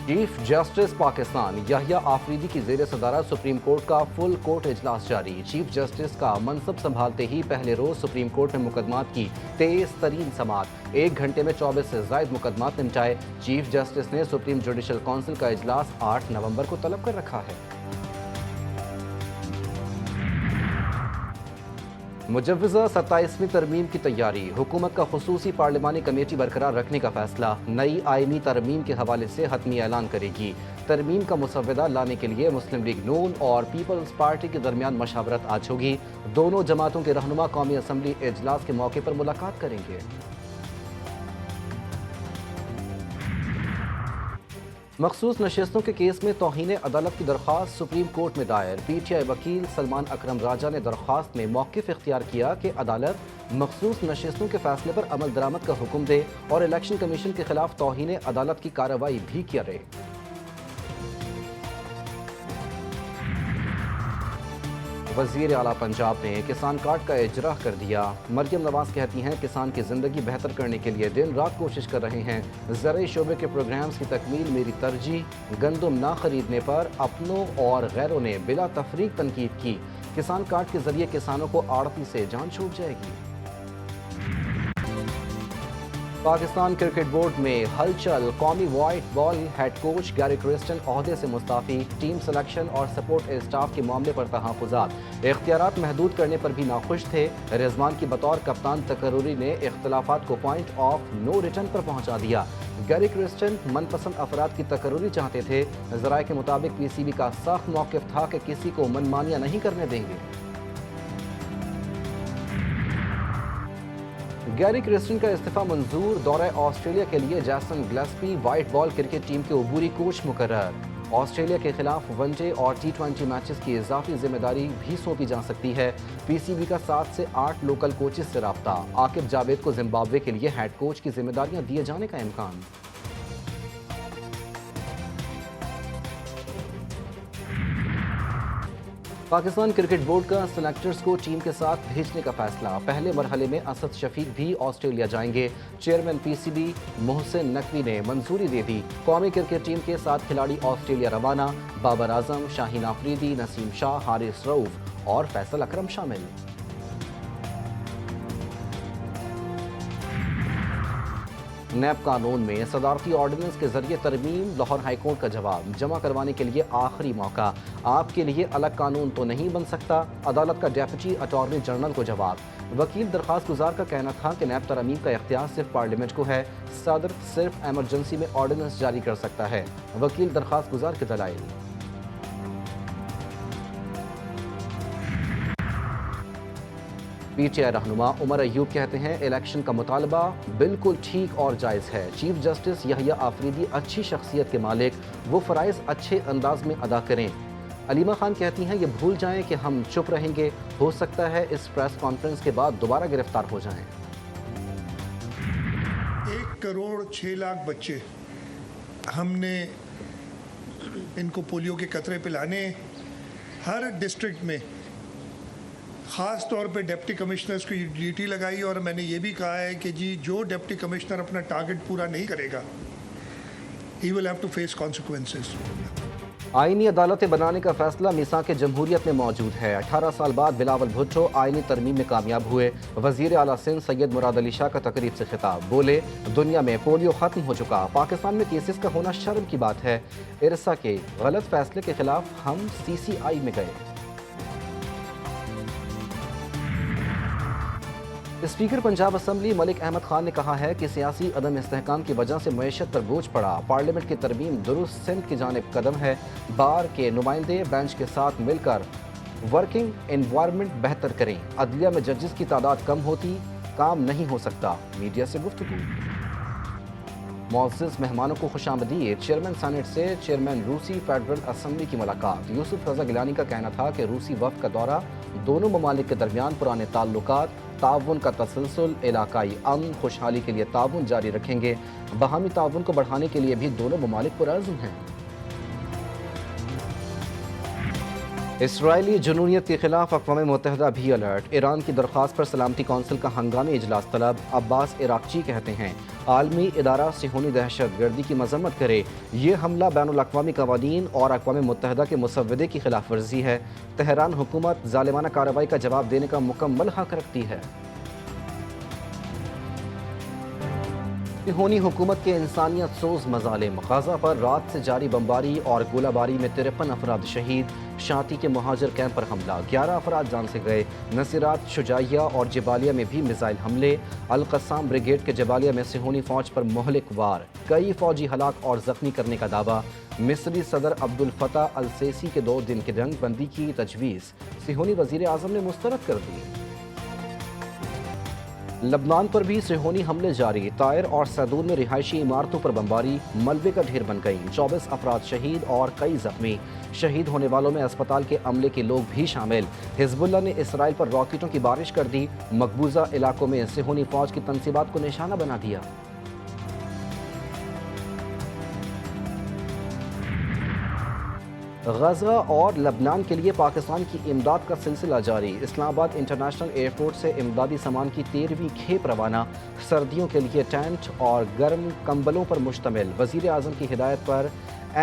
Chief justice Pakistan یحییٰ آفریدی کی زیر صدارت سپریم کورٹ کا فل کورٹ اجلاس جاری۔ چیف جسٹس کا منصب سنبھالتے ہی پہلے روز سپریم کورٹ میں مقدمات کی تیز ترین سماعت، 1 گھنٹے میں 24 سے زائد مقدمات نمٹائے۔ چیف جسٹس نے سپریم جوڈیشل کونسل کا اجلاس 8 نومبر کو طلب کر رکھا ہے۔ مجوزہ 27ویں ترمیم کی تیاری، حکومت کا خصوصی پارلیمانی کمیٹی برقرار رکھنے کا فیصلہ، نئی آئینی ترمیم کے حوالے سے حتمی اعلان کرے گی۔ ترمیم کا مسودہ لانے کے لیے مسلم لیگ نون اور پیپلز پارٹی کے درمیان مشاورت آج ہوگی۔ دونوں جماعتوں کے رہنما قومی اسمبلی اجلاس کے موقع پر ملاقات کریں گے۔ مخصوص نشستوں کے کیس میں توہین عدالت کی درخواست سپریم کورٹ میں دائر۔ پی ٹی آئی وکیل سلمان اکرم راجہ نے درخواست میں موقف اختیار کیا کہ عدالت مخصوص نشستوں کے فیصلے پر عمل درآمد کا حکم دے اور الیکشن کمیشن کے خلاف توہین عدالت کی کارروائی بھی کرے۔ وزیر اعلیٰ پنجاب نے کسان کارڈ کا اجرا کر دیا۔ مریم نواز کہتی ہیں کسان کی زندگی بہتر کرنے کے لیے دن رات کوشش کر رہے ہیں۔ زرعی شعبے کے پروگرامز کی تکمیل میری ترجیح، گندم نہ خریدنے پر اپنوں اور غیروں نے بلا تفریق تنقید کی۔ کسان کارڈ کے ذریعے کسانوں کو آڑتی سے جان چھوٹ جائے گی۔ پاکستان کرکٹ بورڈ میں ہلچل، قومی وائٹ بال ہیڈ کوچ گیری کرسٹن عہدے سے مستعفی، ٹیم سلیکشن اور سپورٹ اسٹاف کے معاملے پر تحفظات، اختیارات محدود کرنے پر بھی ناخوش تھے۔ رضوان کی بطور کپتان تقرری نے اختلافات کو پوائنٹ آف نو ریٹرن پر پہنچا دیا۔ گیری کرسٹن من پسند افراد کی تقرری چاہتے تھے۔ ذرائع کے مطابق پی سی بی کا سخت موقف تھا کہ کسی کو منمانیاں نہیں کرنے دیں گے۔ گیری کرسٹن کا استعفیٰ منظور، دورہ آسٹریلیا کے لیے Jason Gillespie white ball cricket team کے عبوری کوچ مقرر۔ آسٹریلیا کے خلاف ون ڈے اور T20 میچز کی اضافی ذمہ داری بھی سونپی جا سکتی ہے۔ پی سی بی کا 7 سے 8 لوکل کوچز سے رابطہ، عاقب جاوید کو زمبابوے کے لیے ہیڈ کوچ کی ذمہ داریاں دیے جانے کا امکان۔ پاکستان کرکٹ بورڈ کا سلیکٹرز کو ٹیم کے ساتھ بھیجنے کا فیصلہ، پہلے مرحلے میں اسد شفیق بھی آسٹریلیا جائیں گے۔ Chairman P C B Mohsin Naqvi نے منظوری دے دی۔ قومی کرکٹ ٹیم کے 7 کھلاڑی آسٹریلیا روانہ، بابر اعظم، شاہین آفریدی، نسیم شاہ، حارث رؤف اور فیصل اکرم شامل۔ نیب قانون میں صدارتی آرڈیننس کے ذریعے ترمیم، لاہور ہائی کورٹ کا جواب، جمع کروانے کے لیے آخری موقع، آپ کے لیے الگ قانون تو نہیں بن سکتا، عدالت کا ڈیپٹی اٹارنی جنرل کو جواب۔ وکیل درخواست گزار کا کہنا تھا کہ نیب ترمیم کا اختیار صرف پارلیمنٹ کو ہے، صدر صرف ایمرجنسی میں آرڈیننس جاری کر سکتا ہے۔ وکیل درخواست گزار کے دلائل۔ پی ٹی آئی رہنما عمر ایوب کہتے ہیں الیکشن کا مطالبہ بالکل ٹھیک اور جائز ہے۔ چیف جسٹس یحییٰ آفریدی اچھی شخصیت کے مالک، وہ فرائض اچھے انداز میں ادا کریں۔ علیمہ خان کہتی ہیں یہ بھول جائیں کہ ہم چپ رہیں گے، ہو سکتا ہے اس پریس کانفرنس کے بعد دوبارہ گرفتار ہو جائیں۔ 1 کروڑ 6 لاکھ بچے ہم نے ان کو پولیو کے قطرے پلانے، ہر ڈسٹرکٹ میں خاص طور پہ ڈپٹی کمشنرز کی ڈیوٹی لگائی، اور میں نے یہ بھی کہا ہے کہ جی جو ڈپٹی کمشنر اپنا ٹارگٹ پورا نہیں کرے گا he will have to face consequences۔ آئینی عدالتیں بنانے کا فیصلہ میثاق جمہوریت میں موجود ہے۔ 18 سال بعد بلاول بھٹو آئینی ترمیم میں کامیاب ہوئے۔ وزیر اعلیٰ سندھ سید مراد علی شاہ کا تقریب سے خطاب، بولے دنیا میں پولیو ختم ہو چکا، پاکستان میں کیسز کا ہونا شرم کی بات ہے۔ ارسا کے غلط فیصلے کے خلاف ہم CCI میں گئے۔ اسپیکر پنجاب اسمبلی ملک احمد خان نے کہا ہے کہ سیاسی عدم استحکام کی وجہ سے معیشت پر بوجھ پڑا، پارلیمنٹ کی ترمیم درست سمت کی جانب قدم ہے، بار کے نمائندے بینچ کے ساتھ مل کر ورکنگ انوائرمنٹ بہتر کریں، عدلیہ میں ججز کی تعداد کم ہوتی کام نہیں ہو سکتا، میڈیا سے گفتگو۔ معزز مہمانوں کو خوش آمدید، چیئرمین سینٹ سے چیئرمین روسی فیڈرل اسمبلی کی ملاقات۔ یوسف رضا گیلانی کا کہنا تھا کہ روسی وفد کا دورہ دونوں ممالک کے درمیان پرانے تعلقات، تعاون کا تسلسل، علاقائی امن خوشحالی کے لیے تعاون جاری رکھیں گے۔ باہمی تعاون کو بڑھانے کے لیے بھی دونوں ممالک پرعزم ہیں۔ اسرائیلی جنونیت کے خلاف اقوام متحدہ بھی الرٹ، ایران کی درخواست پر سلامتی کونسل کا ہنگامی اجلاس طلب، عباس عراقچی کہتے ہیں عالمی ادارہ صہیونی دہشت گردی کی مذمت کرے، یہ حملہ بین الاقوامی قوانین اور اقوام متحدہ کے مسودے کی خلاف ورزی ہے، تہران حکومت ظالمانہ کارروائی کا جواب دینے کا مکمل حق رکھتی ہے۔ صہیونی حکومت کے انسانیت سوز مظالم، غزہ پر رات سے جاری بمباری اور گولہ باری میں 53 افراد شہید، شاتی کے مہاجر کیمپ پر حملہ، 11 افراد جان سے گئے، نصیرات، شجاعیہ اور جبالیہ میں بھی میزائل حملے، القسام بریگیڈ کے جبالیہ میں صہیونی فوج پر مہلک وار، کئی فوجی ہلاک اور زخمی کرنے کا دعویٰ، مصری صدر عبد الفتاح السیسی کے 2 دن کی جنگ بندی کی تجویز، صہیونی وزیر اعظم نے مسترد کر دی۔ لبنان پر بھی صہیونی حملے جاری، طائر اور سیدون میں رہائشی عمارتوں پر بمباری، ملبے کا ڈھیر بن گئی، 24 افراد شہید اور کئی زخمی، شہید ہونے والوں میں اسپتال کے عملے کے لوگ بھی شامل، حزب اللہ نے اسرائیل پر راکٹوں کی بارش کر دی، مقبوضہ علاقوں میں صہیونی فوج کی تنصیبات کو نشانہ بنا دیا۔ غزہ اور لبنان کے لیے پاکستان کی امداد کا سلسلہ جاری، اسلام آباد انٹرنیشنل ایئرپورٹ سے امدادی سامان کی 13ویں کھیپ روانہ، سردیوں کے لیے ٹینٹ اور گرم کمبلوں پر مشتمل، وزیر اعظم کی ہدایت پر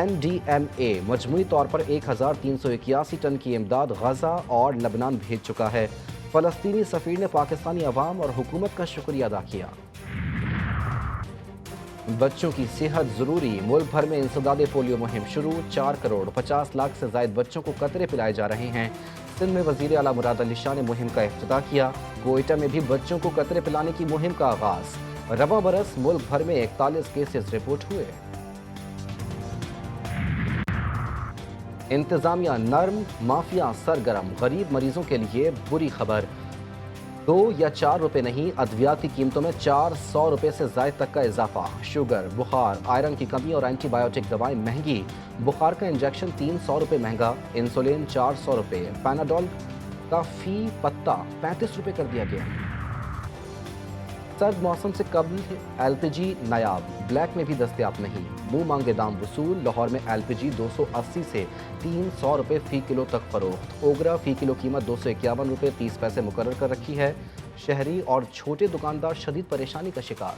NDMA مجموعی طور پر 1381 ٹن کی امداد غزہ اور لبنان بھیج چکا ہے۔ فلسطینی سفیر نے پاکستانی عوام اور حکومت کا شکریہ ادا کیا۔ بچوں کی صحت ضروری، ملک بھر میں انسداد پولیو مہم شروع، 4 کروڑ 50 لاکھ سے زائد بچوں کو قطرے پلائے جا رہے ہیں۔ سندھ میں وزیر اعلیٰ مراد علی شاہ نے مہم کا افتتاح کیا، کوئٹہ میں بھی بچوں کو قطرے پلانے کی مہم کا آغاز، رواں برس ملک بھر میں 41 کیسز رپورٹ ہوئے۔ انتظامیہ نرم، مافیا سرگرم، غریب مریضوں کے لیے بری خبر، 2 یا 4 روپے نہیں، ادویات کی قیمتوں میں 400 روپے سے زائد تک کا اضافہ، شوگر، بخار، آئرن کی کمی اور اینٹی بایوٹک دوائیں مہنگی، بخار کا انجیکشن 300 روپے مہنگا، انسولین 400 روپے، پیناڈول کا فی پتہ 35 روپے کر دیا گیا۔ سرد موسم سے قبل LPG نایاب، بلیک میں بھی دستیاب نہیں، منہ مانگے دام وصول، لاہور میں LPG 280 سے 300 روپے فی کلو تک فروخت، اوگرا فی کلو قیمت 251 روپے 30 پیسے مقرر کر رکھی ہے، شہری اور چھوٹے دکاندار شدید پریشانی کا شکار۔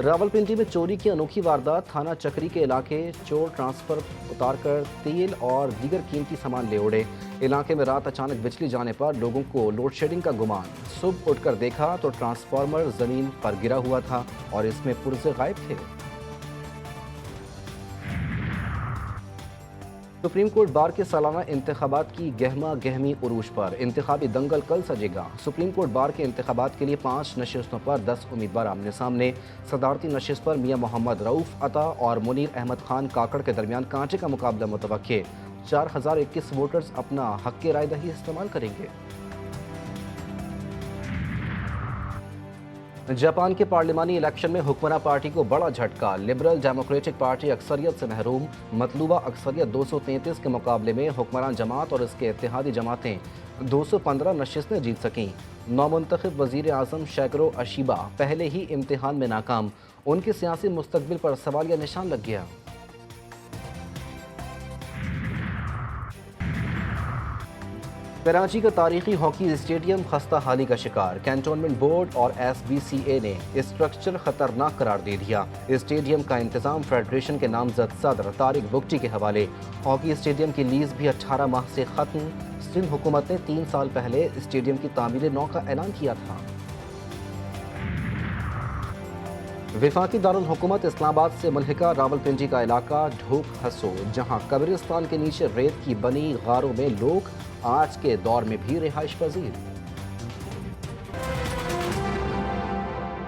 راولپنڈی میں چوری کی انوکھی واردات، تھانہ چکری کے علاقے چور ٹرانسفر اتار کر تیل اور دیگر قیمتی سامان لے اڑے، علاقے میں رات اچانک بجلی جانے پر لوگوں کو لوڈ شیڈنگ کا گمان، صبح اٹھ کر دیکھا تو ٹرانسفارمر زمین پر گرا ہوا تھا اور اس میں پرزے غائب تھے۔ سپریم کورٹ بار کے سالانہ انتخابات کی گہما گہمی عروج پر، انتخابی دنگل کل سجے گا، سپریم کورٹ بار کے انتخابات کے لیے 5 نشستوں پر 10 امیدوار آمنے سامنے، صدارتی نشست پر میاں محمد رؤوف عطا اور منیر احمد خان کاکڑ کے درمیان کانٹے کا مقابلہ متوقع، 4021 ووٹرز اپنا حق رائے دہی استعمال کریں گے۔ جاپان کے پارلیمانی الیکشن میں حکمراں پارٹی کو بڑا جھٹکا، لبرل ڈیموکریٹک پارٹی اکثریت سے محروم، مطلوبہ اکثریت 233 کے مقابلے میں حکمراں جماعت اور اس کے اتحادی جماعتیں 215 نشستیں جیت سکیں۔ نومنتخب وزیر اعظم شیکرو اشیبا پہلے ہی امتحان میں ناکام، ان کے سیاسی مستقبل پر سوالیہ نشان لگ گیا۔ کراچی کا تاریخی ہاکی اسٹیڈیم خستہ حالی کا شکار، کینٹونمنٹ بورڈ اور SBCA نے اسٹرکچر خطرناک قرار دے دیا، اسٹیڈیم کا انتظام فیڈریشن کے نامزد صدر طارق بگٹی کے حوالے، ہاکی اسٹیڈیم کی لیز بھی 18 ماہ سے ختم، سندھ حکومت نے 3 سال پہلے اسٹیڈیم کی تعمیر نو کا اعلان کیا تھا۔ وفاقی دارالحکومت اسلام آباد سے ملحقہ راولپنڈی کا علاقہ ڈھوک ہسو، جہاں قبرستان کے نیچے ریت کی بنی غاروں میں لوگ آج کے دور میں بھی رہائش پذیر۔